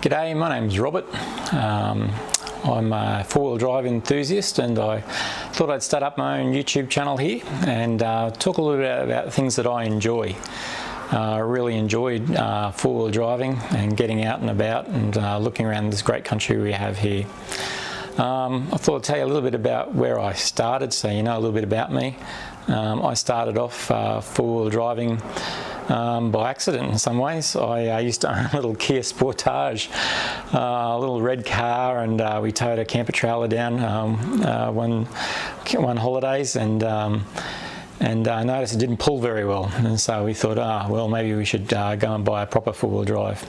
G'day, my name's Robert. I'm a four-wheel drive enthusiast, and I thought I'd start up my own YouTube channel here and talk a little bit about things that I enjoy. I really enjoyed four-wheel driving and getting out and about and looking around this great country we have here. I thought I'd tell you a little bit about where I started, so you know a little bit about me. I started off four-wheel driving by accident in some ways. I used to own a little Kia Sportage, a little red car, and we towed a camper trailer down one holidays, and I noticed it didn't pull very well, and so we thought, well, maybe we should go and buy a proper four-wheel drive.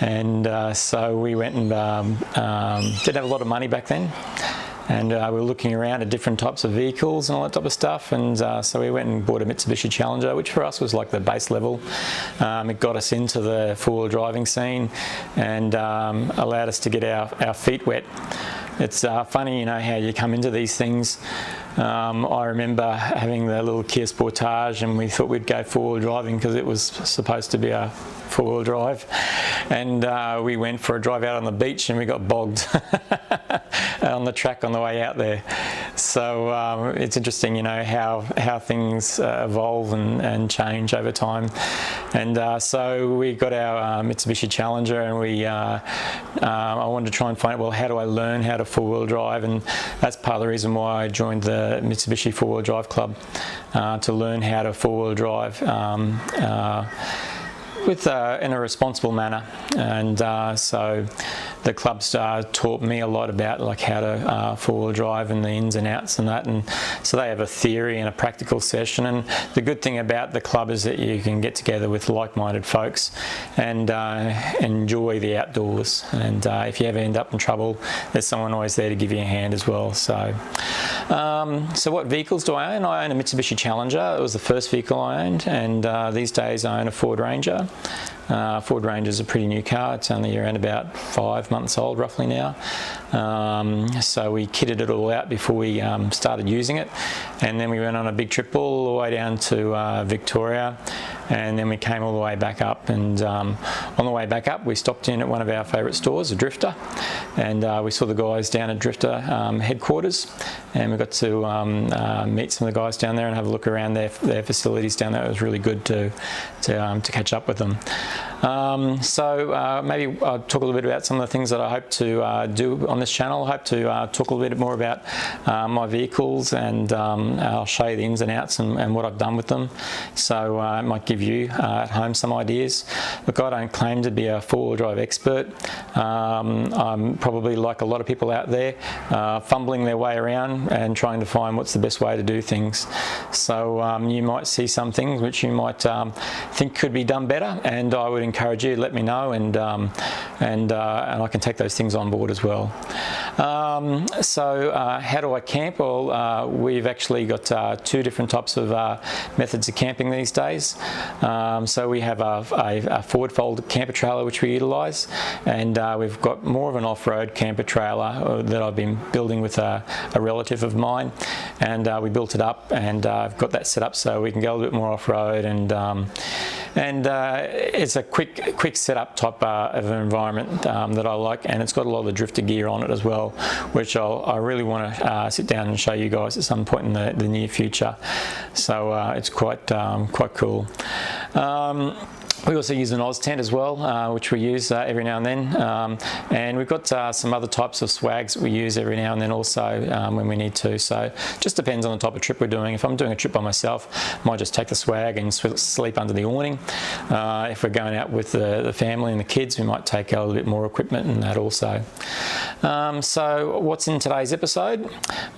And so we went and didn't have a lot of money back then, and we were looking around at different types of vehicles and all that type of stuff, and so we went and bought a Mitsubishi Challenger, which for us was like the base level. It got us into the four-wheel driving scene and allowed us to get our feet wet. It's funny, you know, how you come into these things. I remember having the little Kia Sportage, and we thought we'd go four-wheel driving because it was supposed to be a four-wheel drive, and we went for a drive out on the beach and we got bogged on the track on the way out there. So it's interesting, you know, how things evolve and change over time. And so we got our Mitsubishi Challenger, and I wanted to try and find out, well, how do I learn how to four-wheel drive? And that's part of the reason why I joined the Mitsubishi Four-Wheel Drive Club, to learn how to four-wheel drive in a responsible manner. And so the clubs taught me a lot about like how to four-wheel drive and the ins and outs and that, and so they have a theory and a practical session. And the good thing about the club is that you can get together with like-minded folks and enjoy the outdoors, and if you ever end up in trouble, there's someone always there to give you a hand as well. So what vehicles do I own? I own a Mitsubishi Challenger. It was the first vehicle I owned, and these days I own a Ford Ranger. Ford Ranger is a pretty new car. It's only around about 5 months old roughly now. So we kitted it all out before we started using it, and then we went on a big trip all the way down to Victoria, and then we came all the way back up, and on the way back up we stopped in at one of our favourite stores, a Drifta, and we saw the guys down at Drifta headquarters, and we got to meet some of the guys down there and have a look around their facilities down there. It was really good to catch up with them. Maybe I'll talk a little bit about some of the things that I hope to do on this channel. I hope to talk a little bit more about my vehicles, and I'll show you the ins and outs and what I've done with them. So it might give you at home some ideas. Look, I don't claim to be a four-wheel drive expert. I'm probably like a lot of people out there, fumbling their way around and trying to find what's the best way to do things. So you might see some things which you might think could be done better, and I would encourage you to let me know, and I can take those things on board as well. How do I camp? Well, we've actually got two different types of methods of camping these days. So we have a forward fold camper trailer which we utilise, and we've got more of an off-road camper trailer that I've been building with a relative of mine, and we built it up, and I've got that set up so we can go a little bit more off-road, and it's a quick setup type of an environment that I like, and it's got a lot of the Drifta gear on it as well, which I really want to sit down and show you guys at some point in the near future. So it's quite cool. We also use an Oz tent as well, which we use every now and then, and we've got some other types of swags that we use every now and then also when we need to. So it just depends on the type of trip we're doing. If I'm doing a trip by myself, I might just take the swag and sleep under the awning. If we're going out with the family and the kids, we might take a little bit more equipment and that also. So what's in today's episode?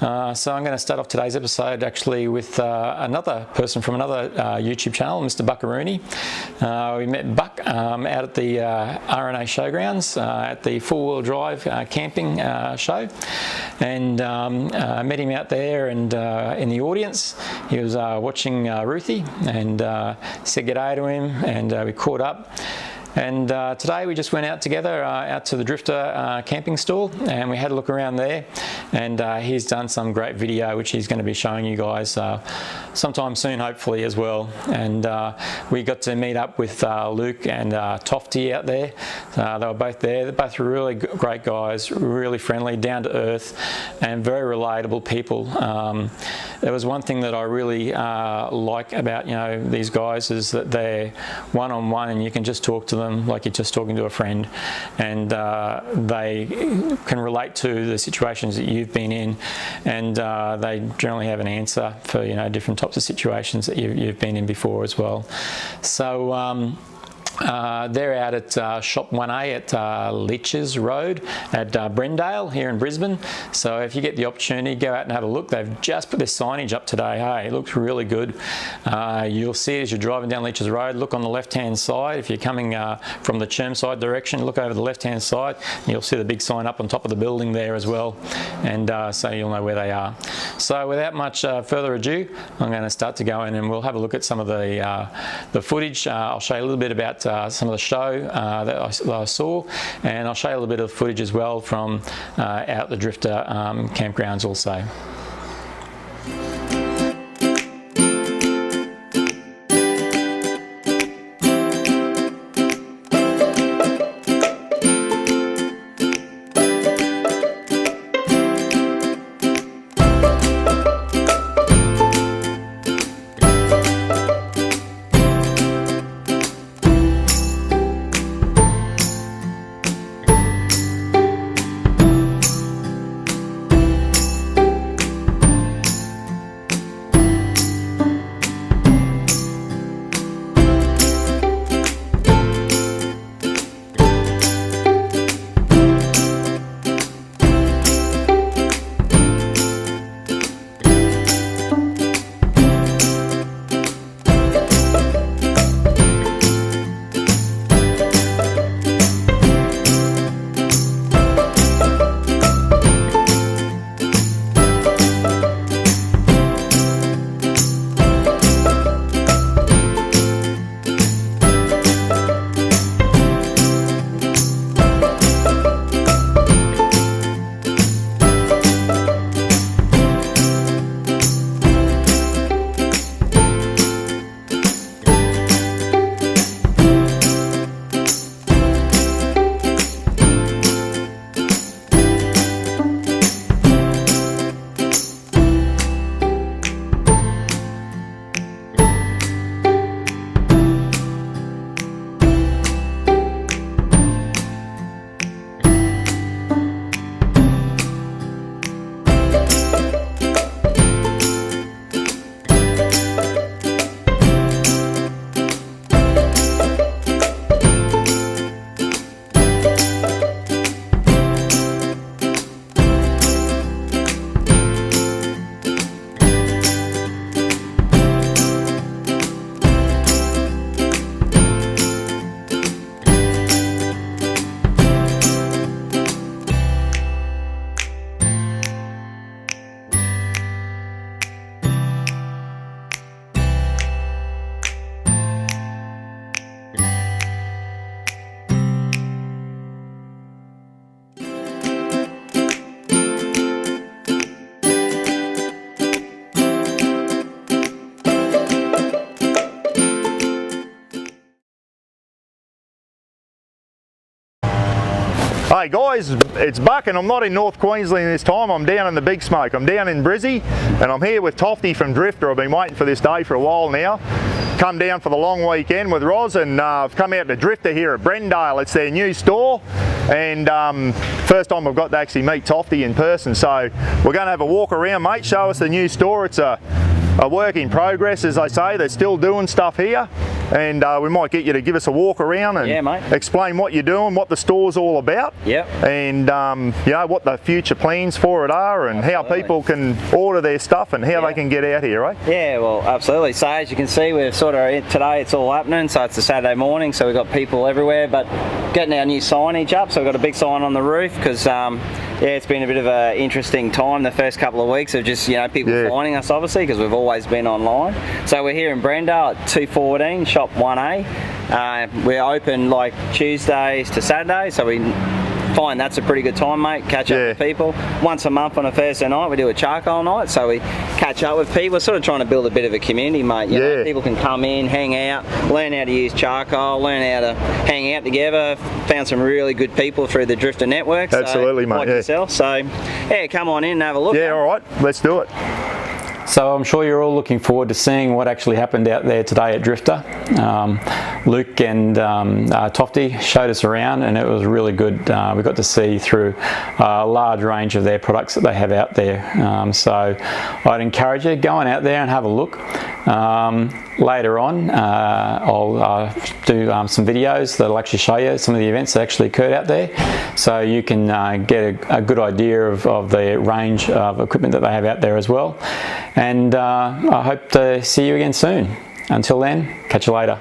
So I'm going to start off today's episode actually with another person from another YouTube channel, MrBuckaroonie. We met Buck out at the RNA showgrounds at the four-wheel drive camping show, and met him out there, and in the audience he was watching Ruthie, and said g'day to him, and we caught up. And today we just went out together out to the Drifta camping store, and we had a look around there, and he's done some great video which he's going to be showing you guys sometime soon, hopefully, as well. And we got to meet up with Luke and Tofty out there. They were both there. They're both really great guys, really friendly, down to earth, and very relatable people. There was one thing that I really like about these guys is that they're one-on-one, and you can just talk to them like you're just talking to a friend, and they can relate to the situations that you've been in, and they generally have an answer for different types of situations that you've been in before as well. So they're out at Shop 1A at Leitchs Road at Brendale here in Brisbane. So if you get the opportunity, go out and have a look. They've just put their signage up today. Hey, it looks really good. You'll see it as you're driving down Leitchs Road. Look on the left-hand side. If you're coming from the Chermside direction, look over the left-hand side, and you'll see the big sign up on top of the building there as well. And so you'll know where they are. So without much further ado, I'm going to start to go in and we'll have a look at some of the footage. I'll show you a little bit about some of the show that I saw, and I'll show you a little bit of footage as well from out at the Drifta campgrounds also. Hey guys, it's Buck and I'm not in North Queensland this time, I'm down in the Big Smoke. I'm down in Brizzy and I'm here with Tofty from Drifta. I've been waiting for this day for a while now. Come down for the long weekend with Roz and I've come out to Drifta here at Brendale. It's their new store and first time I've got to actually meet Tofty in person. So we're going to have a walk around, mate, show us the new store. It's a work in progress, as they say. They're still doing stuff here and we might get you to give us a walk around and explain what you're doing, what the store's all about, and you know, what the future plans for it are and how people can order their stuff and how they can get out here, right? Yeah, well, absolutely. So as you can see, we're sort of today it's all happening, so it's a Saturday morning, so we've got people everywhere, but getting our new signage up. So we've got a big sign on the roof because yeah, it's been a bit of an interesting time the first couple of weeks of just, you know, people finding us obviously because we've always been online. So we're here in Brendale at 214 Shop 1A. We're open like Tuesdays to Saturdays, so we find that's a pretty good time, mate. Catch up with people. Once a month on a Thursday night, we do a charcoal night, so we catch up with people. We're sort of trying to build a bit of a community, mate. You know, people can come in, hang out, learn how to use charcoal, learn how to hang out together. Found some really good people through the Drifta network. Absolutely, mate. Like yourself. So, yeah, come on in and have a look. Yeah, all right, let's do it. So I'm sure you're all looking forward to seeing what actually happened out there today at Drifta. Luke and Tofty showed us around, and it was really good. We got to see through a large range of their products that they have out there. So I'd encourage you, go on out there and have a look. Later on, I'll do some videos that'll actually show you some of the events that actually occurred out there, so you can get a good idea of the range of equipment that they have out there as well. And I hope to see you again soon. Until then, catch you later.